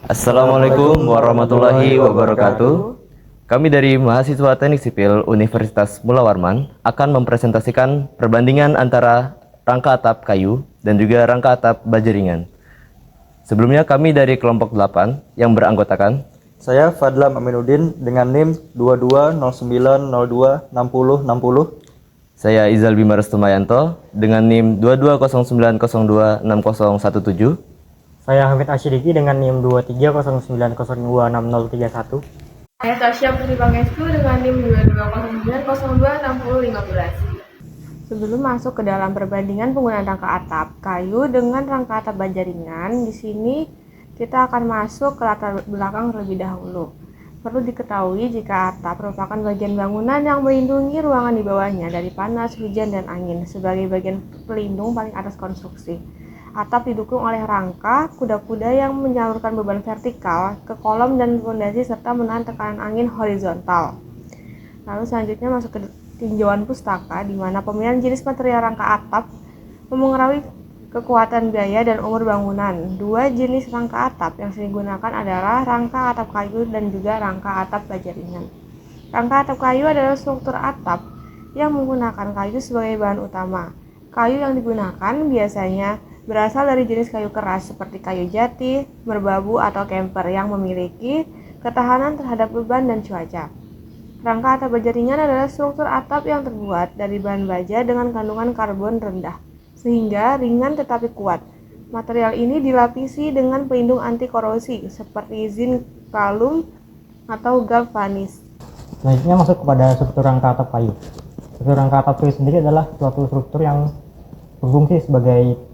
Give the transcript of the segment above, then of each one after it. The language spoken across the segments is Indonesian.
Assalamualaikum warahmatullahi wabarakatuh. Kami dari mahasiswa Teknik Sipil Universitas Mula Warman akan mempresentasikan perbandingan antara rangka atap kayu dan juga rangka atap baja ringan. Sebelumnya kami dari kelompok 8 yang beranggotakan Saya Fadlam Aminuddin dengan NIM 2209026060. saya Izal Bima Restumayanto dengan NIM 2209026017. Saya Hamid Asyidiki dengan NIM 2309026031. Saya Tasya Putri Pangestu dengan NIM 2209026015. Sebelum masuk ke dalam perbandingan penggunaan rangka atap kayu dengan rangka atap baja ringan, di sini kita akan masuk ke latar belakang terlebih dahulu. Perlu diketahui jika atap merupakan bagian bangunan yang melindungi ruangan di bawahnya dari panas, hujan, dan angin sebagai bagian pelindung paling atas konstruksi. Atap didukung oleh rangka kuda-kuda yang menyalurkan beban vertikal ke kolom dan fondasi serta menahan tekanan angin horizontal. Lalu selanjutnya masuk ke tinjauan pustaka, di mana pemilihan jenis material rangka atap memengaruhi kekuatan gaya dan umur bangunan. Dua jenis rangka atap yang sering digunakan adalah rangka atap kayu dan juga rangka atap baja ringan. Rangka atap kayu adalah struktur atap yang menggunakan kayu sebagai bahan utama. Kayu yang digunakan biasanya berasal dari jenis kayu keras seperti kayu jati, merbabu, atau kemper yang memiliki ketahanan terhadap beban dan cuaca. Rangka atap baja ringan adalah struktur atap yang terbuat dari bahan baja dengan kandungan karbon rendah, sehingga ringan tetapi kuat. Material ini dilapisi dengan pelindung anti korosi seperti zinc kalum atau galvanis. Selanjutnya masuk kepada struktur rangka atap kayu. Struktur rangka atap kayu sendiri adalah suatu struktur yang berfungsi sebagai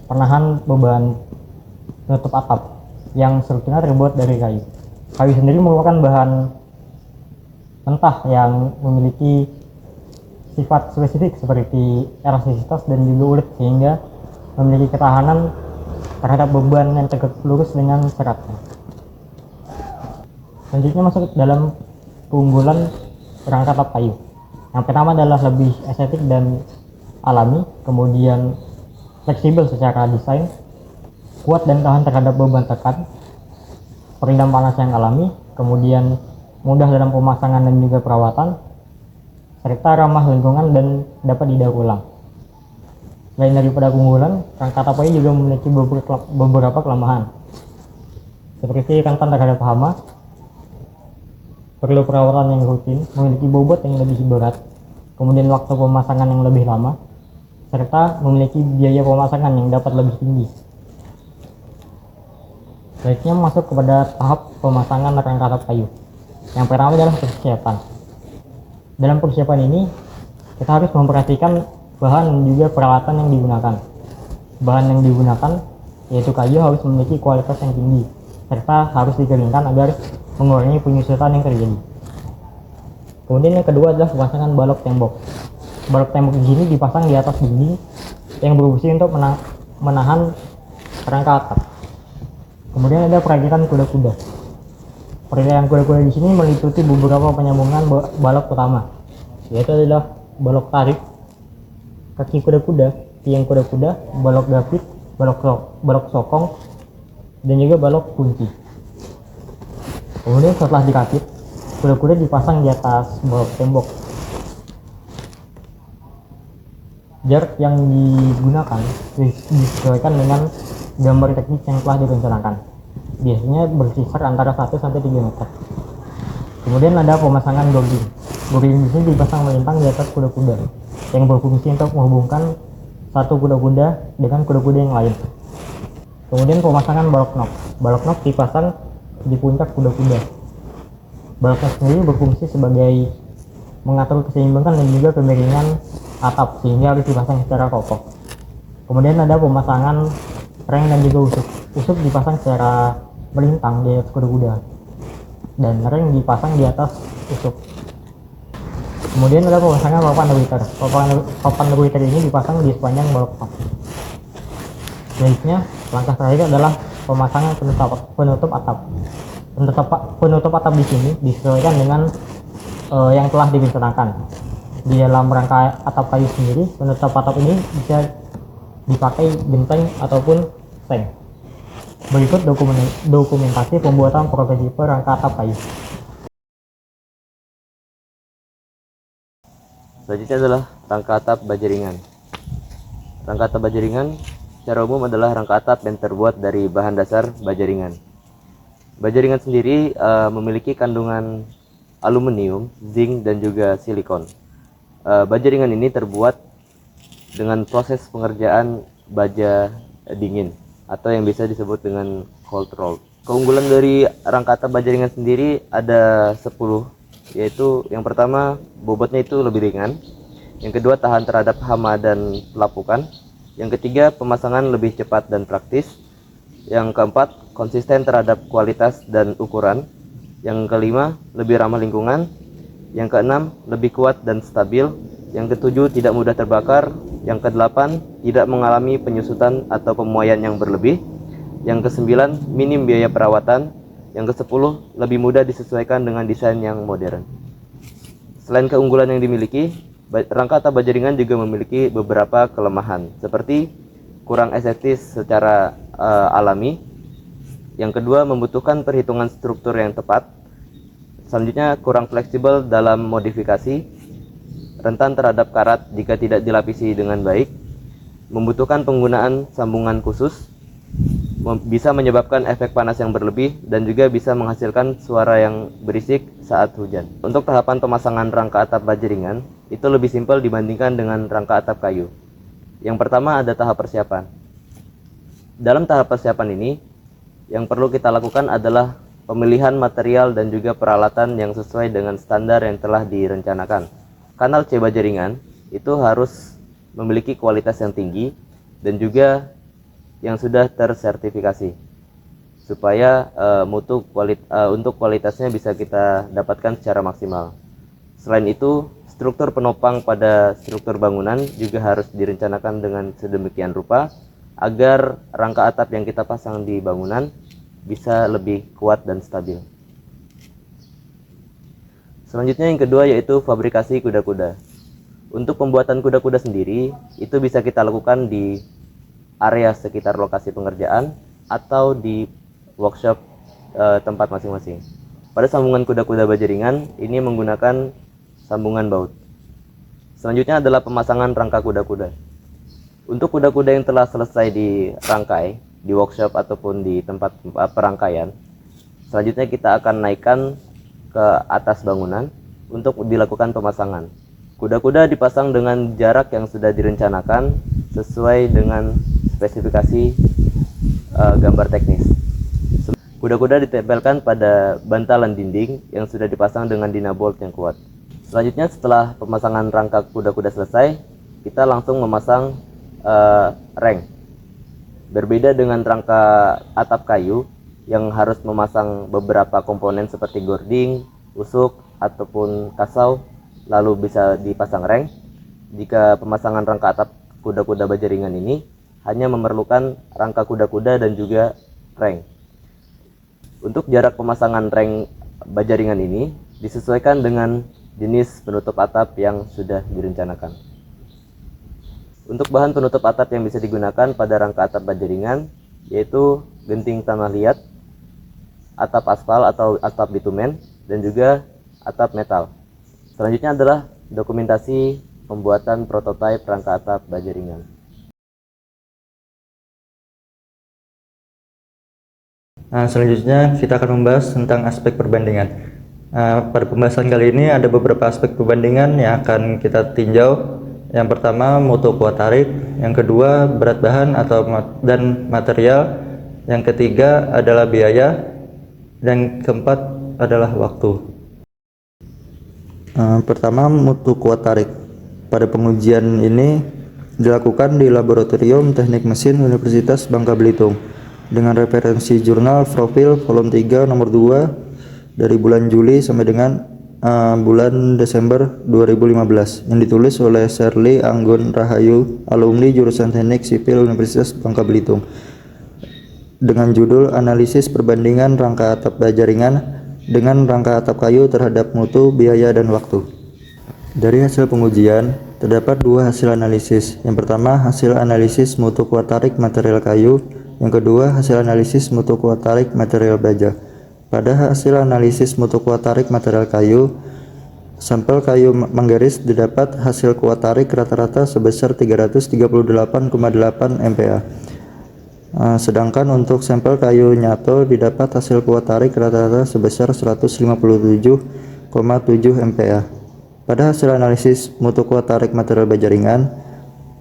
penahan beban penutup atap yang strukturnya terbuat dari kayu. Kayu sendiri merupakan bahan mentah yang memiliki sifat spesifik seperti elastisitas dan juga ulet, sehingga memiliki ketahanan terhadap beban yang tegak lurus dengan seratnya. Selanjutnya masuk dalam keunggulan rangka atap kayu. Yang pertama adalah lebih estetik dan alami, kemudian fleksibel secara desain, kuat dan tahan terhadap beban tekan, peredam panas yang alami, kemudian mudah dalam pemasangan dan juga perawatan, serta ramah lingkungan dan dapat didaur ulang. Selain daripada keunggulan, rangka atap kayu juga memiliki beberapa kelemahan, seperti rentan terhadap hama, perlu perawatan yang rutin, memiliki bobot yang lebih berat, kemudian waktu pemasangan yang lebih lama, serta memiliki biaya pemasangan yang dapat lebih tinggi. Selanjutnya masuk kepada tahap pemasangan rangka atap kayu. Yang pertama adalah persiapan. Dalam persiapan ini, kita harus memperhatikan bahan dan juga peralatan yang digunakan. Bahan yang digunakan, yaitu kayu, harus memiliki kualitas yang tinggi, serta harus dikeringkan agar mengurangi penyusutan yang terjadi. Kemudian yang kedua adalah pemasangan balok tembok. Balok tembok di sini dipasang di atas dinding yang berfungsi untuk menahan rangka atap. Kemudian ada perakitan kuda-kuda. Perakitan kuda-kuda di sini meliputi beberapa penyambungan balok utama, yaitu adalah balok tarik, kaki kuda-kuda, tiang kuda-kuda, balok gapit, balok sokong, dan juga balok kunci. Kemudian setelah dirakit, kuda-kuda dipasang di atas balok tembok. Jarak yang digunakan disesuaikan dengan gambar teknik yang telah direncanakan. Biasanya berkisar antara 1 sampai 3 meter. Kemudian ada pemasangan boarding. Boarding di sini dipasang melintang di atas kuda-kuda yang berfungsi untuk menghubungkan satu kuda-kuda dengan kuda-kuda yang lain. Kemudian pemasangan balok nok. Balok nok dipasang di puncak kuda-kuda. Balok nok sendiri berfungsi sebagai mengatur keseimbangan dan juga kemiringan atap, sehingga harus dipasang secara kokoh. Kemudian ada pemasangan reng dan juga usuk. Usuk dipasang secara melintang di atas kuda-kuda dan reng dipasang di atas usuk. Kemudian ada pemasangan papan ruiter. Papan ruiter ini dipasang di sepanjang balok top. Selanjutnya, langkah terakhir adalah pemasangan penutup atap. Penutup atap di sini disesuaikan dengan yang telah direncanakan. Di dalam rangka atap kayu sendiri, penutup atap ini bisa dipakai genteng ataupun seng. Berikut dokumentasi pembuatan prototipe rangka atap kayu. Selanjutnya adalah rangka atap baja ringan. Rangka atap baja ringan secara umum adalah rangka atap yang terbuat dari bahan dasar baja ringan. Baja ringan sendiri memiliki kandungan aluminium, zinc, dan juga silikon. Baja ringan ini terbuat dengan proses pengerjaan baja dingin atau yang bisa disebut dengan cold roll. Keunggulan dari rangka atap baja ringan sendiri ada 10, yaitu yang pertama bobotnya itu lebih ringan, yang kedua tahan terhadap hama dan pelapukan, yang ketiga pemasangan lebih cepat dan praktis, yang keempat konsisten terhadap kualitas dan ukuran, yang kelima lebih ramah lingkungan, yang keenam lebih kuat dan stabil, yang ketujuh tidak mudah terbakar, yang kedelapan tidak mengalami penyusutan atau pemuaian yang berlebih, yang kesembilan minim biaya perawatan, yang kesepuluh lebih mudah disesuaikan dengan desain yang modern. Selain keunggulan yang dimiliki, rangka atap baja ringan juga memiliki beberapa kelemahan, seperti kurang estetis secara alami. Yang kedua, membutuhkan perhitungan struktur yang tepat. Selanjutnya, kurang fleksibel dalam modifikasi, rentan terhadap karat jika tidak dilapisi dengan baik, membutuhkan penggunaan sambungan khusus, bisa menyebabkan efek panas yang berlebih, dan juga bisa menghasilkan suara yang berisik saat hujan. Untuk tahapan pemasangan rangka atap baja ringan, itu lebih simpel dibandingkan dengan rangka atap kayu. Yang pertama ada tahap persiapan. Dalam tahap persiapan ini, yang perlu kita lakukan adalah pemilihan material dan juga peralatan yang sesuai dengan standar yang telah direncanakan. Kanal C baja ringan itu harus memiliki kualitas yang tinggi dan juga yang sudah tersertifikasi, supaya untuk kualitasnya bisa kita dapatkan secara maksimal. Selain itu, struktur penopang pada struktur bangunan juga harus direncanakan dengan sedemikian rupa agar rangka atap yang kita pasang di bangunan bisa lebih kuat dan stabil. Selanjutnya yang kedua yaitu fabrikasi kuda-kuda. Untuk pembuatan kuda-kuda sendiri itu bisa kita lakukan di area sekitar lokasi pengerjaan atau di workshop tempat masing-masing. Pada sambungan kuda-kuda baja ringan ini menggunakan sambungan baut. Selanjutnya adalah pemasangan rangka kuda-kuda. Untuk kuda-kuda yang telah selesai dirangkai di workshop ataupun di tempat perangkaian, selanjutnya kita akan naikkan ke atas bangunan untuk dilakukan pemasangan. Kuda-kuda dipasang dengan jarak yang sudah direncanakan sesuai dengan spesifikasi gambar teknis. Kuda-kuda ditempelkan pada bantalan dinding yang sudah dipasang dengan dinabolt yang kuat. Selanjutnya setelah pemasangan rangka kuda-kuda selesai, kita langsung memasang reng. Berbeda dengan rangka atap kayu yang harus memasang beberapa komponen seperti gording, usuk, ataupun kasau, lalu bisa dipasang reng. Jika pemasangan rangka atap kuda-kuda baja ringan ini hanya memerlukan rangka kuda-kuda dan juga reng. Untuk jarak pemasangan reng baja ringan ini disesuaikan dengan jenis penutup atap yang sudah direncanakan. Untuk bahan penutup atap yang bisa digunakan pada rangka atap baja ringan yaitu genting tanah liat, atap aspal atau atap bitumen, dan juga atap metal. Selanjutnya adalah dokumentasi pembuatan prototipe rangka atap baja ringan. Selanjutnya kita akan membahas tentang aspek perbandingan. Pada pembahasan kali ini ada beberapa aspek perbandingan yang akan kita tinjau. Yang pertama mutu kuat tarik, yang kedua berat bahan dan material, yang ketiga adalah biaya, dan keempat adalah waktu. Pertama mutu kuat tarik. Pada pengujian ini dilakukan di Laboratorium Teknik Mesin Universitas Bangka Belitung dengan referensi jurnal Profil volume 3 nomor 2 dari bulan Juli sampai dengan bulan Desember 2015 yang ditulis oleh Shirley Anggun Rahayu, alumni jurusan Teknik Sipil Universitas Bangka Belitung, dengan judul Analisis Perbandingan Rangka Atap Baja Ringan dengan Rangka Atap Kayu terhadap Mutu, Biaya, dan Waktu. Dari hasil pengujian terdapat dua hasil analisis. Yang pertama hasil analisis mutu kuat tarik material kayu Yang kedua, hasil analisis mutu kuat tarik material baja. Pada hasil analisis mutu kuat tarik material kayu, sampel kayu manggaris didapat hasil kuat tarik rata-rata sebesar 338,8 MPa. Sedangkan untuk sampel kayu nyato didapat hasil kuat tarik rata-rata sebesar 157,7 MPa. Pada hasil analisis mutu kuat tarik material baja ringan,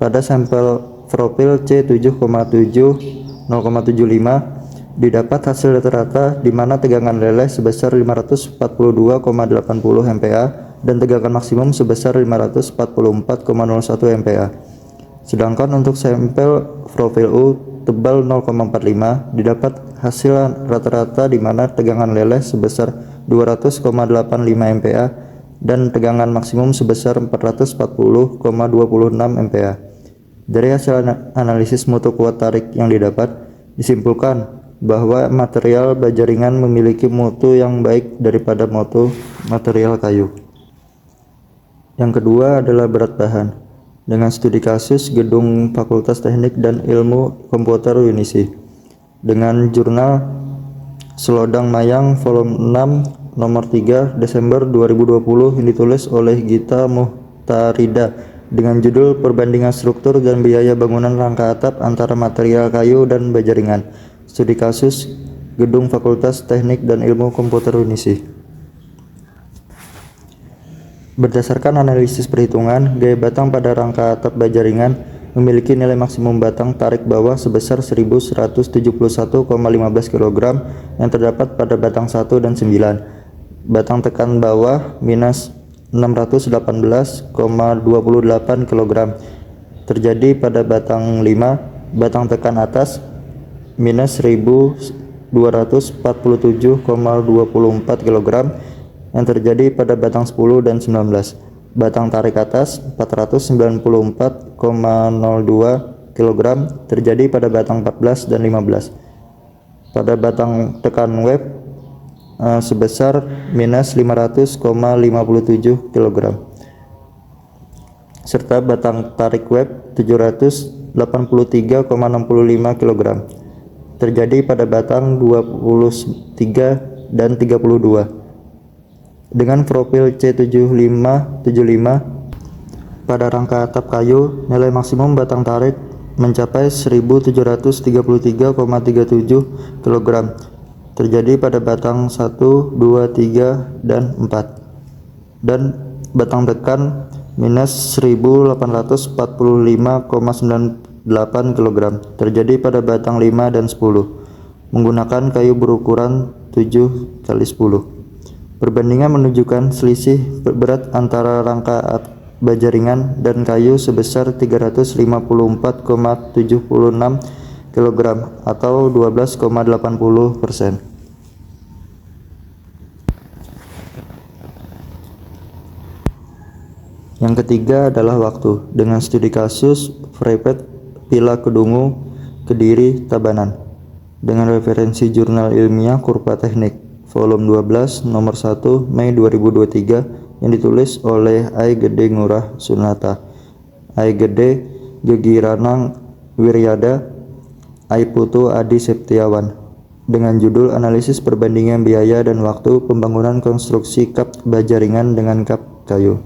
pada sampel profil C7,7 0,75 didapat hasil rata-rata di mana tegangan leleh sebesar 542,80 MPa dan tegangan maksimum sebesar 544,01 MPa. Sedangkan untuk sampel profil U tebal 0,45 didapat hasil rata-rata di mana tegangan leleh sebesar 200,85 MPa dan tegangan maksimum sebesar 440,26 MPa. Dari hasil analisis mutu kuat tarik yang didapat, disimpulkan bahwa material baja ringan memiliki mutu yang baik daripada mutu material kayu. Yang kedua adalah berat bahan. Dengan studi kasus Gedung Fakultas Teknik dan Ilmu Komputer UNISI dengan jurnal Selodang Mayang volume 6 nomor 3 Desember 2020 yang ditulis oleh Gita Muhtarida dengan judul Perbandingan Struktur dan Biaya Bangunan Rangka Atap Antara Material Kayu dan Baja Ringan. Studi kasus Gedung Fakultas Teknik dan Ilmu Komputer UNISI. Berdasarkan analisis perhitungan, gaya batang pada rangka atap baja ringan memiliki nilai maksimum batang tarik bawah sebesar 1171,15 kg yang terdapat pada batang 1 dan 9. Batang tekan bawah minus 618,28 kg terjadi pada batang 5, batang tekan atas minus 1247,24 kg yang terjadi pada batang 10 dan 19. Batang tarik atas 494,02 kg terjadi pada batang 14 dan 15. Pada batang tekan web sebesar minus 500,57 kg. Serta batang tarik web 783,65 kg terjadi pada batang 23 dan 32. Dengan profil C7575 pada rangka atap kayu, nilai maksimum batang tarik mencapai 1733,37 kg terjadi pada batang 1, 2, 3, dan 4, dan batang tekan minus 1845,98 kg terjadi pada batang 5 dan 10 menggunakan kayu berukuran 7x10. Perbandingan menunjukkan selisih berat antara rangka baja ringan dan kayu sebesar 354,76 kg atau 12,80%. Yang ketiga adalah waktu dengan studi kasus Freepet Pila Kedungu Kediri Tabanan dengan referensi jurnal ilmiah Kurva Teknik volume 12 nomor 1 Mei 2023 yang ditulis oleh Ai Gede Ngurah Sunata, Ai Gede Gegiranang Wiryada, Ai Putu Adi Septiawan dengan judul Analisis Perbandingan Biaya dan Waktu Pembangunan Konstruksi Kap Baja Ringan dengan Kap Kayu.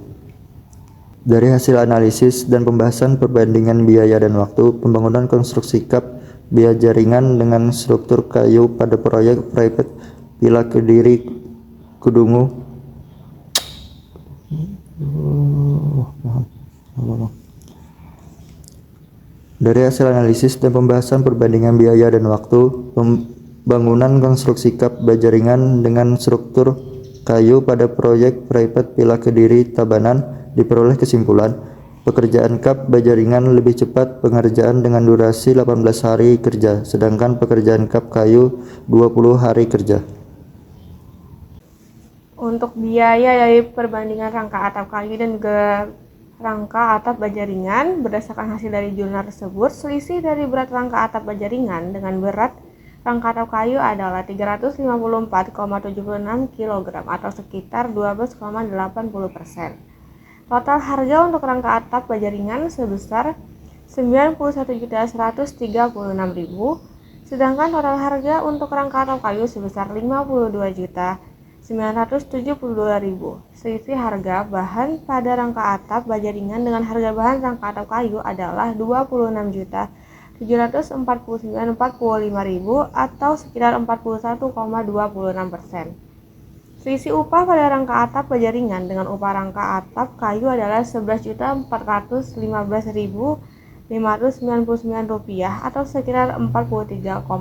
Dari hasil analisis dan pembahasan perbandingan biaya dan waktu pembangunan konstruksi kap baja ringan dengan struktur kayu pada proyek Freepet Pila Kediri Kedungu Dari hasil analisis dan pembahasan perbandingan biaya dan waktu pembangunan konstruksi kap baja ringan dengan struktur kayu pada proyek Freepet Pila Kediri Tabanan diperoleh kesimpulan pekerjaan kap baja ringan lebih cepat pengerjaan dengan durasi 18 hari kerja sedangkan pekerjaan kap kayu 20 hari kerja. Untuk biaya dari perbandingan rangka atap kayu dan rangka atap baja ringan, berdasarkan hasil dari jurnal tersebut, selisih dari berat rangka atap baja ringan dengan berat rangka atap kayu adalah 354,76 kg atau sekitar 12,80%. Total harga untuk rangka atap baja ringan sebesar 91.136.000, Sedangkan total harga untuk rangka atap kayu sebesar Rp52.972.000. Selisih harga bahan pada rangka atap baja ringan dengan harga bahan rangka atap kayu adalah Rp26.749.045 atau sekitar 41,26%. Selisih upah pada rangka atap baja ringan dengan upah rangka atap kayu adalah Rp11.415.599 atau sekitar 43,40%.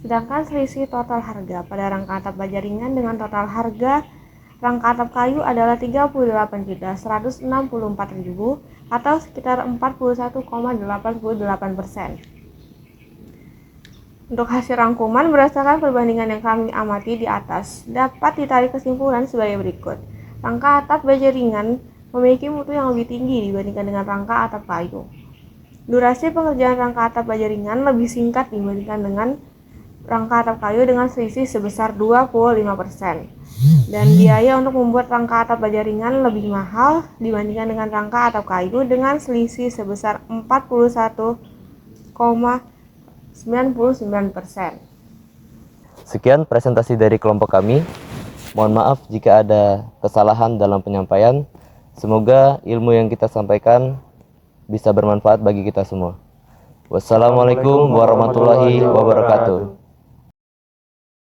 Sedangkan selisih total harga pada rangka atap baja ringan dengan total harga rangka atap kayu adalah Rp38.164.000 atau sekitar 41,88%. Untuk hasil rangkuman berdasarkan perbandingan yang kami amati di atas, dapat ditarik kesimpulan sebagai berikut. Rangka atap baja ringan memiliki mutu yang lebih tinggi dibandingkan dengan rangka atap kayu. Durasi pengerjaan rangka atap baja ringan lebih singkat dibandingkan dengan rangka atap kayu dengan selisih sebesar 25%. Dan biaya untuk membuat rangka atap baja ringan lebih mahal dibandingkan dengan rangka atap kayu dengan selisih sebesar 41,99%. Sekian presentasi dari kelompok kami. Mohon maaf jika ada kesalahan dalam penyampaian. Semoga ilmu yang kita sampaikan bisa bermanfaat bagi kita semua. Wassalamualaikum warahmatullahi wabarakatuh.